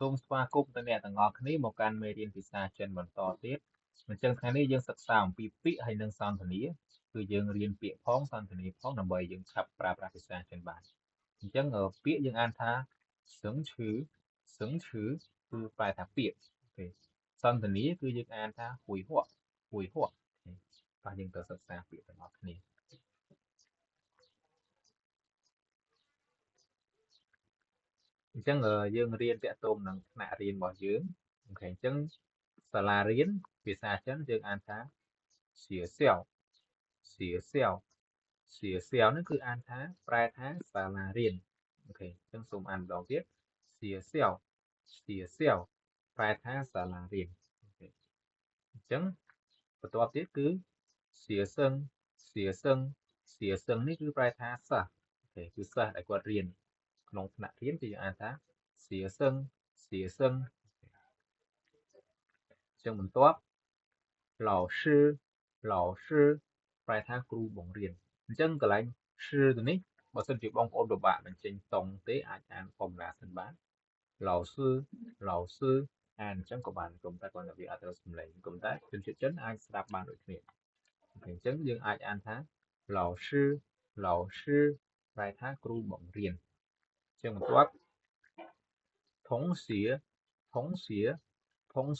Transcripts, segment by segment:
សូមស្វាគមន៍ទៅអ្នកទាំងអស់គ្នាមកកាន់មេរៀនភាសាចិនបន្តទៀតអញ្ចឹងថ្ងៃនេះយើងសិក្សាអំពីពាក្យហើយនិងសន្ទនាគឺយើងរៀនពាក្យផងសន្ទនាផងដើម្បីយើងឆាប់ប្រើប្រាស់ភាសាចិនបានអញ្ចឹងពាក្យយើងអានថាសឹងឈឺគឺប្រែថាពាក្យអូខេសន្ទនាគឺយើងអានថាហួយហួកបាទយើងទៅសិក្សាពាក្យទាំងអស់គ្នាអញ្ចឹងយើងរៀនតាក់ទងនឹងថ្នាក់រៀនរបស់យើងអូខេអញ្ចឹងសាលារៀនភាសាចិនយើងអានថា学校នេះគឺអានថាប្រែថាសាលារៀនអូខេអញ្ចឹងសូមអានម្ដងទៀត学校ប្រែថាសាលារៀនអូខេអញ្ចឹងបន្ទាប់ទៀតគឺ学生នេះគឺប្រែថាសិស្សអូខេគឺសិស្សដែលគាត់រៀនក្នុងថ្នាក់រៀនគឺយើងអានថា学生អញ្ចឹងបន្ទាប់老师ប្រែថាគ្រូបង្រៀនអញ្ចឹងកន្លែង师ទៅនេះបើសិនជាបងប្អូនពិបាកបញ្ចេញតង់ទេអាចអាន formula សិនបាន老师អានអញ្ចឹងក៏បានគុំតែគាត់និយាយអត់ត្រូវសំឡេងគុំតែជនជាតិចិនអាចស្ដាប់បានដូចគ្នាអញ្ចឹងយើងអាចអានថា老师ប្រែថាគ្រូបង្រៀនអញ្ចឹងបន្ទាប់同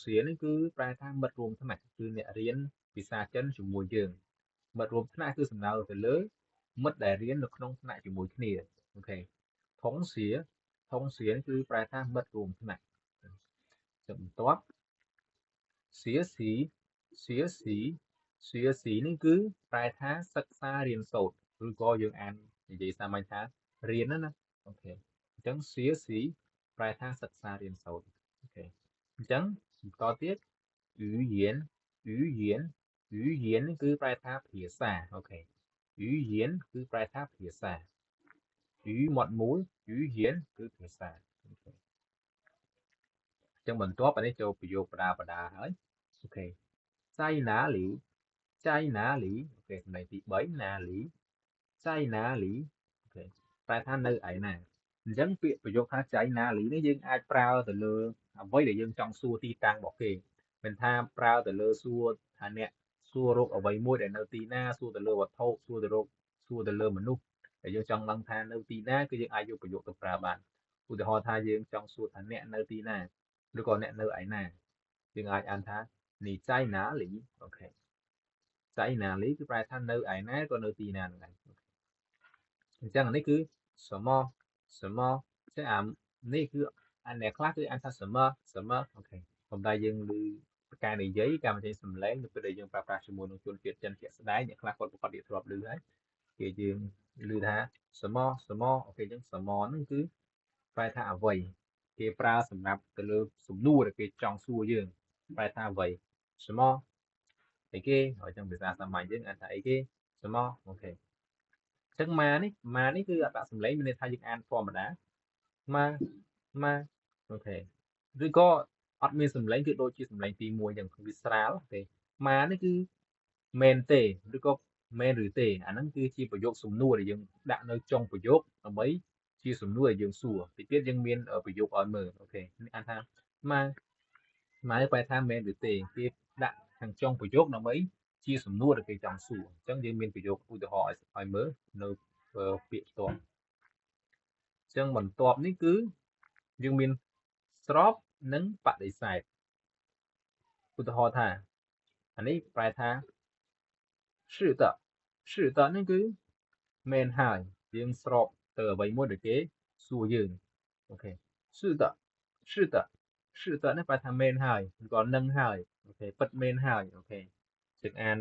学នេះគឺប្រែថាមិត្តរួមថ្នាក់គឺអ្នករៀនភាសាចិនជាមួយយើងមិត្តរួមថ្នាក់គឺសំដៅទៅលើមិត្តដែលរៀននៅក្នុងថ្នាក់ជាមួយគ្នាអូខេ同学គឺប្រែថាមិត្តរួមថ្នាក់ចឹងបន្ទាប់学习នេះគឺប្រែថាសិក្សារៀនសូត្រឬក៏យើងអាននិយាយសាមញ្ញថារៀនណាអូខេអញ្ចឹង学习ប្រែថាសិក្សារៀនសូត្រអូខេអញ្ចឹងបន្តទៀត语言នេះគឺប្រែថាភាសាអូខេ语言គឺប្រែថាភាសា语មាត់មូល语言គឺភាសាអូខេអញ្ចឹងបន្ទាប់អានេះចូលប្រយោគបដាហើយអូខេ在哪里អូខេសំឡេងទី3ណាលី在哪里អូខេប្រែថានៅឯណាអញ្ចឹងពាក្យប្រយោគថាចៃណាលីនេះយើងអាចប្រើទៅលើអ្វីដែលយើងចង់សួរទីតាំងរបស់គេមិនថាប្រើទៅលើសួរថាអ្នកសួររកអ្វីមួយដែលនៅទីណាសួរទៅលើវត្ថុសួរទៅលើមនុស្សដែលយើងចង់ដឹងថានៅទីណាគឺយើងអាចយកប្រយោគទៅប្រើបានឧទាហរណ៍ថាយើងចង់សួរថាអ្នកនៅទីណាឬក៏អ្នកនៅឯណាយើងអាចអានថានីចៃណាលីអូខេចៃណាលីគឺប្រែថានៅឯណាក៏នៅទីណាហ្នឹងឯងអញ្ចឹងនេះគឺសមអញ្ចឹងនេះគឺអ្នកខ្លះគឺអានថាសមអូខេប៉ុន្តែយើងឮការនិយាយការបញ្ចេញសំឡេងនៅពេលដែលយើងប្រើប្រាស់ជាមួយនឹងជនជាតិចិនជាក់ស្ដែងអ្នកខ្លះគាត់ប្រកាសជាធ្លាប់ឮហើយគេយើងឮថាសមអូខេអញ្ចឹងសមហ្នឹងគឺប្រែថាអ្វីគេប្រើសម្រាប់ទៅលើសំណួរដែលគេចង់សួរយើងប្រែថាអ្វីសមអីគេអញ្ចឹងភាសាសាមញ្ញយើងអានថាអីគេសមអូខេអញ្ចឹងម៉ានេះគឺអត្តសម្លេងមានន័យថាយើងអានធម្មតាម៉ាអូខេឬក៏អត់មានសម្លេងគឺដូចជាសម្លេងទី1អញ្ចឹងវាស្រាលទេម៉ានេះគឺមែនទេឬក៏មែនឬទេអាហ្នឹងគឺជាប្រយោគសំណួរដែលយើងដាក់នៅចុងប្រយោគដើម្បីជាសំណួរដែលយើងសួរទីទៀតយើងមានប្រយោគឲ្យមើលអូខេនេះអានថាម៉ាប្រែថាមែនឬទេគេដាក់ខាងចុងប្រយោគដើម្បីជាសំណួរដែលគេចង់សួរអញ្ចឹងយើងមានប្រយោគឧទាហរណ៍ឲ្យមើលនៅពាក្យផ្ទាល់អញ្ចឹងបន្ទាប់នេះគឺយើងមានស្របនិងបដិសេធឧទាហរណ៍ថាអានេះប្រែថា是的នេះគឺមែនហើយយើងស្របទៅអ្វីមួយដែលគេសួរយើងអូខេ是的នេះប្រែថាមែនហើយឬក៏នឹងហើយអូខេពិតមែនហើយអូខេយើងអាន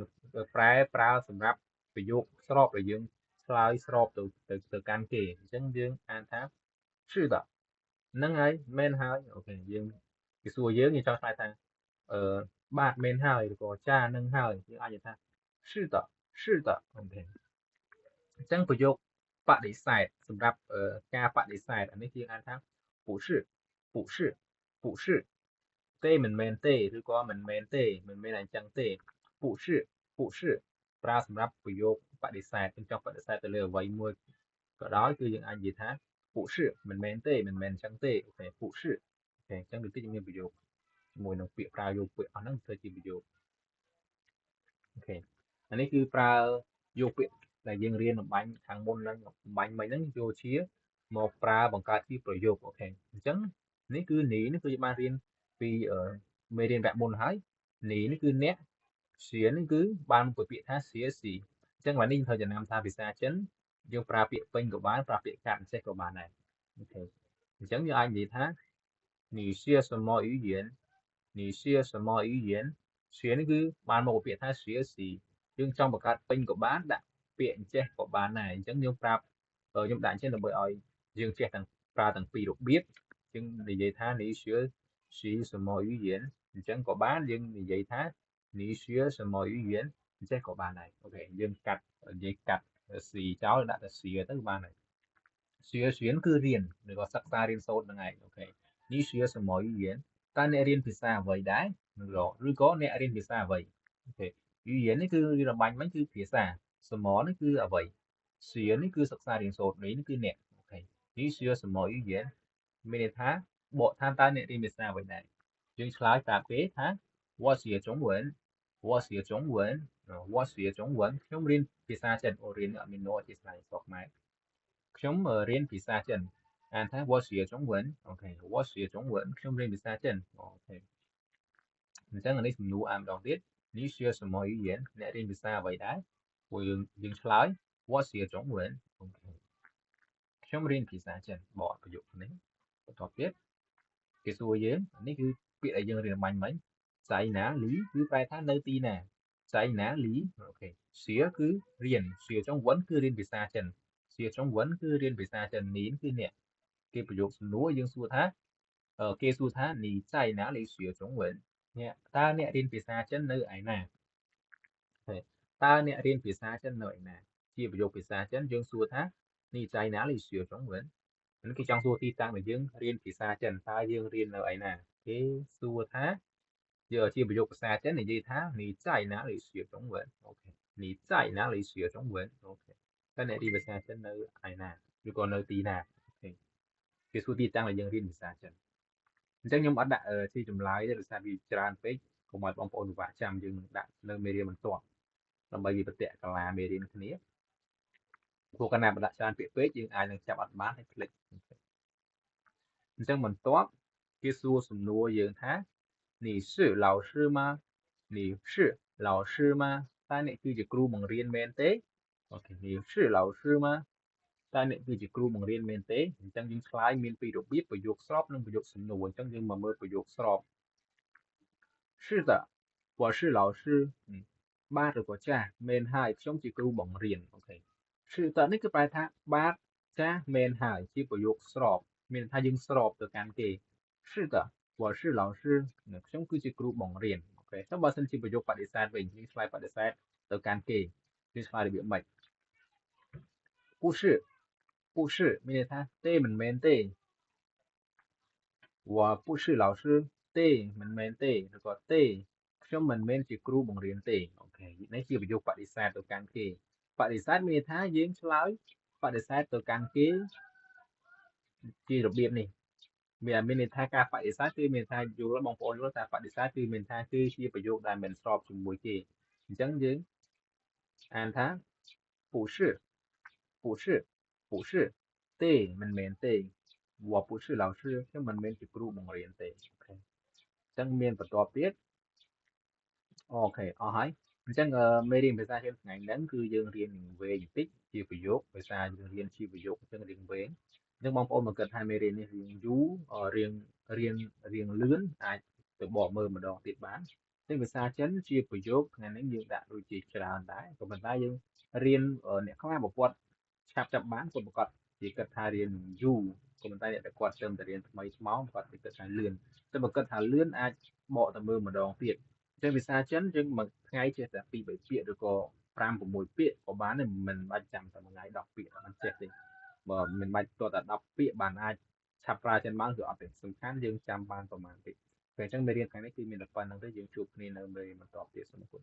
ប្រើសម្រាប់ប្រយោគស្របដែលយើងឆ្លើយស្របទៅកាន់គេអញ្ចឹងយើងអានថា是的ហ្នឹងហើយមែនហើយអូខេយើងគេសួរយើងចង់ឆ្លើយថាបាទមែនហើយឬក៏ចានឹងហើយយើងអាចនិយាយថា是的អូខេអញ្ចឹងប្រយោគបដិសេធសម្រាប់ការបដិសេធអានេះយើងអានថា不是ទេមិនមែនទេឬក៏មិនមែនទេមិនមែនអញ្ចឹងទេ不是ប្រើសម្រាប់ប្រយោគបដិសេធយើងចង់បដិសេធទៅលើអ្វីមួយក៏ដោយគឺយើងអាចនិយាយថា不是មិនមែនទេមិនមែនអញ្ចឹងទេអូខេ不是 ok chẳng được tích miền biểu dục mùi nó bị prao dục bị nó thời chỉ biểu dục ok anh ấy cứ prao dục bị là dân riêng ở bánh thằng môn là bánh mấy nó vô chia một prao bằng cái chi biểu dục ok chẳng nếu cứ ní nó cứ ba riêng vì ở mấy riêng bạn môn hái ní nó cứ nét xía nó cứ ban của bị thá xía xì chẳng là ninh thời gian nam tha bị xa chấn dương pra bị bên của bán pra bị cạn xe của bạn này ok chẳng như anh gì thá 你学什么语言你学什么语言 xuyến cứ bạn một biệt thay xuyến gì nhưng trong một cái pin của bạn đã biện che của bạn này giống như prap ở trong đạn trên là bởi ơi dương che thằng pra thằng pi được biết nhưng vì vậy tha ní xuyến xuyến什么语言chẳng của bạn nhưng vì vậy tha ní xuyến什么语言che của bạn này ok dương cắt dây cắt xì cháu đã là xì tới bạn này xuyến xuyến cứ riêng được có sắc ra riêng sâu ngày ok ní xuyến 什么语言 ta nè riêngភាសាអ្វីដែរrồi ឬក៏អ្នករៀនភាសាអ្វីអូខេ語言នេះគឺរបាញ់មិញគឺភាសាសមនេះគឺអ្វីសៀនេះគឺសិក្សារៀនសូត្រនេះគឺអ្នកអូខេនេះសៀសម语言មានន័យថាបកថាតើអ្នករៀនភាសាអ្វីដែរយើងឆ្លើយតាមគេថា我学中文我学中文我学中文ខ្ញុំរៀនភាសាចិនអូរៀនអត់មានណូជាស្លាយស្រុកខ្មែរខ្ញុំរៀនភាសាចិនអានថា我学中文អូខេ我学中文ខ្ញុំរៀនភាសាចិនអូខេ អញ្ចឹងអានេះសំណួរអាម្ដងទៀតនេះ学什么语言អ្នករៀនភាសាអ្វីដែរពួកយើងឆ្លើយ我学中文អូខេខ្ញុំរៀនភាសាចិនបកប្រយោគនេះបន្តទៀតគេសួរយើងនេះគឺពាក្យដែលយើងរៀនបាញ់មិញចៃណាលីគឺប្រែថានៅទីណាចៃណាលីអូខេសៀគឺរៀនសៀចុងវិនគឺរៀនភាសាចិនសៀចុងវិនគឺរៀនភាសាចិននីនគឺអ្នកគេប្រយោគសំណួរយើងសួរថាគេសួរថានីចៃណាលីសៀចុងវិនអ្នកតើអ្នករៀនភាសាចិននៅឯណាតើអ្នករៀនភាសាចិននៅឯណាជាប្រយោគភាសាចិនយើងសួរថានីចៃណាលីសៀចុងវិននេះគេចង់សួរទីតាំងដែលយើងរៀនភាសាចិនតើយើងរៀននៅឯណាគេសួរថាយកជាប្រយោគភាសាចិននិយាយថានីចៃណាលីសៀចុងវិនអូខេនីចៃណាលីសៀចុងវិនអូខេតើអ្នករៀនភាសាចិននៅឯណាឬក៏នៅទីណាអូខេគេសួរទីតាំងដែលយើងរៀនភាសាចិនអញ្ចឹងខ្ញុំអត់ដាក់ជាចម្លើយទេដោយសារវាច្រើនពេកកុំឲ្យបងប្អូនពិបាកចាំយើងនឹងដាក់នៅមេរៀនបន្ទាប់ដើម្បីវាប្រតិកាលាមេរៀនគ្នាព្រោះកាលណាបដាក់ច្រើនពេកយើងអាចនឹងចាប់អត់បានហើយភ្លេចអញ្ចឹងបន្ទាប់គេសួរសំណួរយើងថា你是老师吗你是老师吗តើអ្នកគឺជាគ្រូបង្រៀនមែនទេអូខេ你是老师吗តើអ្នកគឺជាគ្រូបង្រៀនមែនទេអញ្ចឹងយើងឆ្លើយមានពីររបៀបប្រយោគស្របនិងប្រយោគសំណួរអញ្ចឹងយើងមកមើលប្រយោគស្រប是的我是老师បាទឬក៏ចាស់មែនហើយខ្ញុំជាគ្រូបង្រៀនអូខេ是的នេះគឺប្រែថាបាទចាស់មែនហើយជាប្រយោគស្របមានថាយើងស្របទៅកាន់គេ是的我是老师ខ្ញុំគឺជាគ្រូបង្រៀនអូខេចុះបើសិនជាប្រយោគបដិសេធវិញយើងឆ្លើយបដិសេធទៅកាន់គេយើងឆ្លើយរបៀបម៉េច不是不是មានន័យថាទេមិនមែនទេ我不是老师ទេមិនមែនទេឬក៏ទេខ្ញុំមិនមែនជាគ្រូបង្រៀនទេអូខេនេះជាប្រយោគបដិសេធទៅកាន់គេបដិសេធមានន័យថាយើងឆ្លើយបដិសេធទៅកាន់គេជារបៀបនេះមានន័យថាការបដិសេធគឺមានថាយល់បងប្អូនយល់ថាបដិសេធគឺមានថាគឺជាប្រយោគដែលមិនស្របជាមួយគេអញ្ចឹងយើងអានថា不是不是不是ទេមិនមែនទេ我不是老师ខ្ញុំមិនមែនជាគ្រូបង្រៀនទេអូខេអញ្ចឹងមានបន្ទាប់ទៀតអូខេអស់ហើយអញ្ចឹងមេរៀនភាសាចិនថ្ងៃហ្នឹងគឺយើងរៀនវែងបន្តិចជាប្រយោគភាសាយើងរៀនជាប្រយោគអញ្ចឹងរៀងវែងអញ្ចឹងបងប្អូនមកគិតថាមេរៀននេះរៀងយូររៀងលឿនអាចទៅបកមើលម្ដងទៀតបានតែភាសាចិនជាប្រយោគថ្ងៃនេះយើងដាក់ដូចជាច្រើនដែរក៏ប៉ុន្តែយើងរៀនអ្នកខ្លះប្រព័ន្ធឆាប់ចាប់បានគាត់ប្រកាសជាគិតថារៀនយូរក៏ប៉ុន្តែអ្នកដែលគាត់ទៅរៀនថ្មីថ្មោងគាត់គិតថាលឿនតែបើគិតថាលឿនអាចបកទៅមើលម្ដងទៀតចឹងភាសាចិនយើងមួយថ្ងៃចេះតែ2 3ពាក្យឬក៏5 6ពាក្យក៏បានដែរមិនបាច់ចាំតែមួយថ្ងៃ10ពាក្យមិនចេះទេបើមិនបាច់តតែ10ពាក្យបានអាចឆាប់ប្រើចិនបានគឺអត់ទេសំខាន់យើងចាំបានប្រហែលពាក្យពេលអញ្ចឹងមេរៀនថ្ងៃនេះគឺមានតែប៉ុណ្្នឹងទេយើងជួបគ្នានៅមេរៀនបន្តទៀតសូមអរគុណ